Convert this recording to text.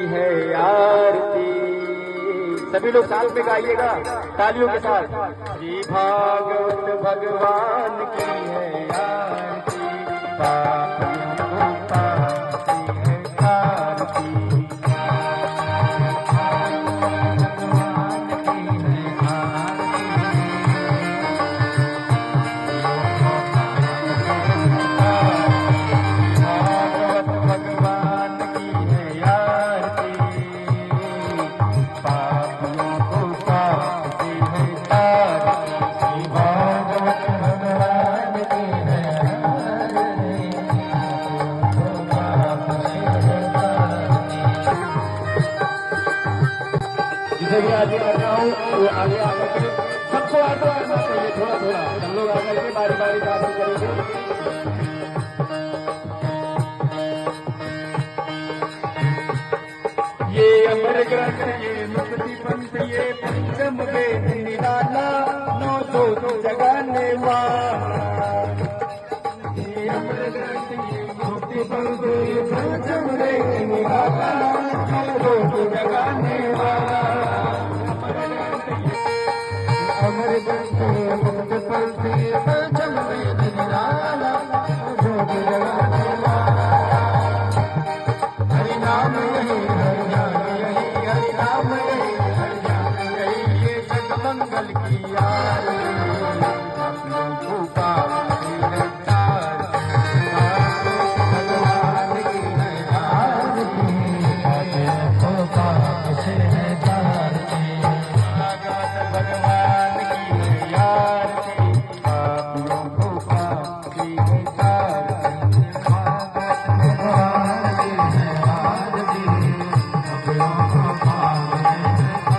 है आरती। सभी लोग साथ में गाइएगा तालियों के साथ। श्री भागवत भगवान की है आरती, पापियों को पापती है आरती। जिसे भी आगे करना हो वो आगे आकर के सबको आगे करना चाहिए, थोड़ा थोड़ा हम लोग आकर के बारी बारी आगे करेंगे। ये अमर ग्रंथ, ये मुक्ति पंथ, ये पंचम वेद निराला, नौ दो जगाने वाला। ये अमर ग्रंथ, ये मुक्ति पंथ, ये पंचम वेद निराला, नौ दो जगाने